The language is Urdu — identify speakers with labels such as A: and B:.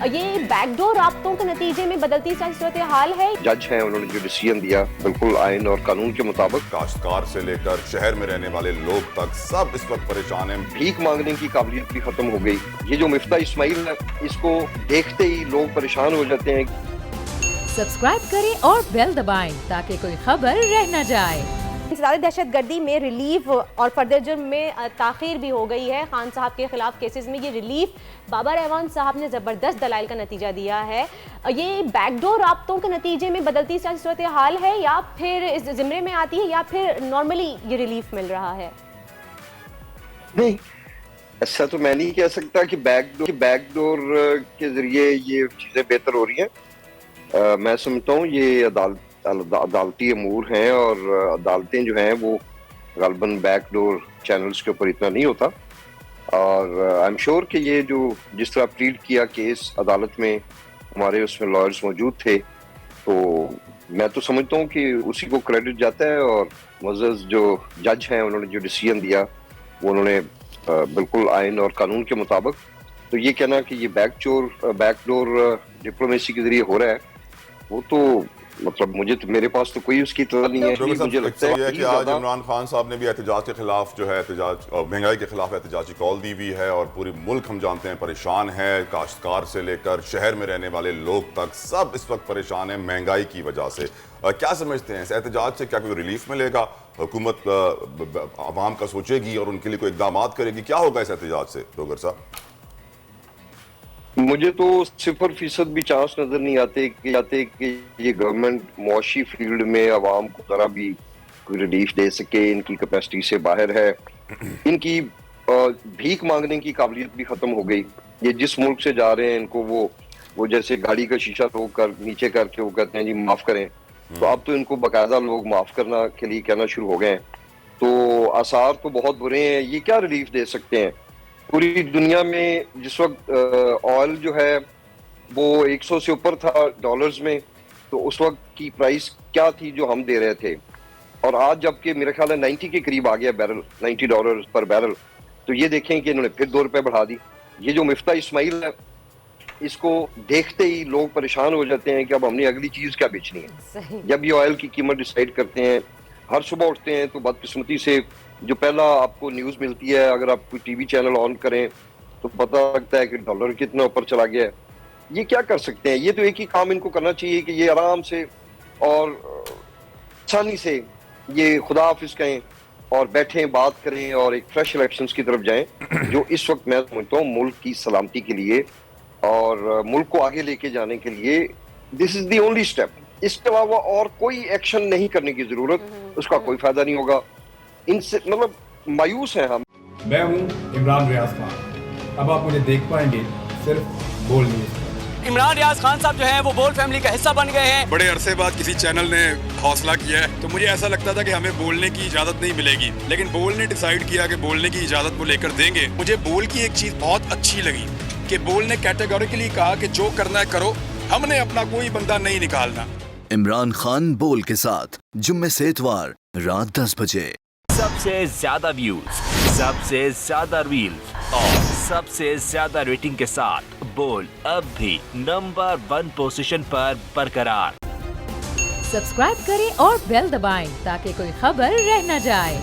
A: یہ بیک ڈور رابطوں کے نتیجے میں بدلتی صورتحال ہے.
B: جج ہیں, انہوں نے جو ڈیسیژن دیا بالکل آئین اور قانون کے مطابق.
C: کاشتکار سے لے کر شہر میں رہنے والے لوگ تک سب اس وقت پریشان ہیں.
B: بھیک مانگنے کی قابلیت بھی ختم ہو گئی. یہ جو مفتاح اسماعیل ہے, اس کو دیکھتے ہی لوگ پریشان ہو جاتے ہیں.
D: سبسکرائب کریں اور بیل دبائیں تاکہ کوئی خبر رہ نہ جائے.
A: انسداد دہشت گردی میں ریلیف اور فردر جرم میں تاخیر بھی ہو گئی ہے. خان صاحب کے خلاف کیسز میں یہ ریلیف بابر اعوان صاحب نے زبردست دلائل کا نتیجہ دیا ہے. یہ بیک ڈور رابطوں کے نتیجے میں بدلتی صورتحال ہے یا پھر اس زمرے میں آتی ہے یا پھر نارملی یہ ریلیف مل رہا ہے؟
B: نہیں, ایسا تو میں نہیں کہہ سکتا کہ بیک ڈور کے ذریعے یہ چیزیں بہتر ہو رہی ہیں. میں سمجھتا ہوں یہ عدالتی امور ہیں اور عدالتیں جو ہیں وہ غالباً بیک ڈور چینلز کے اوپر اتنا نہیں ہوتا. اور آئی ایم شیور کہ یہ جو جس طرح پلیڈ کیا کیس عدالت میں ہمارے اس میں لائرز موجود تھے, تو میں تو سمجھتا ہوں کہ اسی کو کریڈٹ جاتا ہے. اور معزز جو جج ہیں, انہوں نے جو ڈیسیژن دیا وہ انہوں نے بالکل آئین اور قانون کے مطابق. تو یہ کہنا کہ یہ بیک ڈور ڈپلومیسی کے ذریعے ہو رہا ہے, وہ تو مطلب میرے پاس تو کوئی اس کی اطلاع نہیں ہے. مجھے لگتا ہے
C: کہ آج عمران خان صاحب نے بھی احتجاج کے خلاف جو ہے مہنگائی کے خلاف احتجاجی کال دی ہوئی ہے, اور پوری ملک ہم جانتے ہیں پریشان ہے. کاشتکار سے لے کر شہر میں رہنے والے لوگ تک سب اس وقت پریشان ہیں مہنگائی کی وجہ سے. کیا سمجھتے ہیں اس احتجاج سے کیا کوئی ریلیف ملے گا؟ حکومت عوام کا سوچے گی اور ان کے لیے کوئی اقدامات کرے گی؟ کیا ہوگا اس احتجاج سے ڈوگر صاحب؟
B: مجھے تو 0% بھی چانس نظر نہیں آتے کہ یہ گورنمنٹ معاشی فیلڈ میں عوام کو ذرا بھی کوئی ریلیف دے سکے. ان کی کیپیسٹی سے باہر ہے. ان کی بھیک مانگنے کی قابلیت بھی ختم ہو گئی. یہ جس ملک سے جا رہے ہیں ان کو وہ جیسے گاڑی کا شیشہ ٹھوک کر نیچے کر کے وہ کہتے ہیں جی معاف کریں, تو اب تو ان کو باقاعدہ لوگ معاف کرنا کے لیے کہنا شروع ہو گئے ہیں. تو آثار تو بہت برے ہیں. یہ کیا ریلیف دے سکتے ہیں؟ پوری دنیا میں جس وقت آئل جو ہے وہ 100 سے اوپر تھا ڈالرز میں, تو اس وقت کی پرائس کیا تھی جو ہم دے رہے تھے, اور آج جب کہ میرے خیال ہے 90 کے قریب آ گیا بیرل, $90 پر بیرل. تو یہ دیکھیں کہ انہوں نے پھر $2 بڑھا دی. یہ جو مفتاح اسماعیل ہے, اس کو دیکھتے ہی لوگ پریشان ہو جاتے ہیں کہ اب ہم نے اگلی چیز کیا بیچنی ہے. جب یہ آئل کی قیمت ڈیسائیڈ کرتے ہیں, ہر صبح اٹھتے ہیں تو بدقسمتی سے جو پہلا آپ کو نیوز ملتی ہے, اگر آپ کوئی ٹی وی چینل آن کریں تو پتہ لگتا ہے کہ ڈالر کتنا اوپر چلا گیا ہے. یہ کیا کر سکتے ہیں؟ یہ تو ایک ہی کام ان کو کرنا چاہیے کہ یہ آرام سے اور آسانی سے یہ خدا حافظ کہیں اور بیٹھیں, بات کریں اور ایک فریش الیکشنز کی طرف جائیں, جو اس وقت میں سمجھتا ہوں ملک کی سلامتی کے لیے اور ملک کو آگے لے کے جانے کے لیے دس از دی اونلی اسٹیپ. اس کے علاوہ اور کوئی ایکشن نہیں کرنے کی ضرورت, اس کا کوئی فائدہ نہیں ہوگا. ان سے مطلب مایوس ہیں ہم.
E: میں ہوں عمران ریاض خان. اب آپ مجھے دیکھ پائیں گے صرف بول نیوز.
F: عمران ریاض خان صاحب جو ہیں وہ بول فیملی کا حصہ بن گئے ہیں.
G: بڑے عرصے بعد کسی چینل نے حوصلہ کیا ہے, تو مجھے ایسا لگتا تھا کہ ہمیں بولنے کی اجازت نہیں ملے گی, لیکن بول نے ڈیسائیڈ کیا کہ بولنے کی اجازت وہ لے کر دیں گے. مجھے بول کی ایک چیز بہت اچھی لگی کہ بول نے کیٹیگوریکلی کہا کہ جو کرنا ہے کرو, ہم نے اپنا کوئی بندہ نہیں نکالنا.
H: عمران خان بول کے ساتھ جمعے سے اتوار رات 10 بجے.
I: سب سے زیادہ ویوز, سب سے زیادہ ریلز اور سب سے زیادہ ریٹنگ کے ساتھ بول اب بھی نمبر 1 پوزیشن پر برقرار.
D: سبسکرائب کریں اور بیل دبائیں تاکہ کوئی خبر رہ نہ جائے.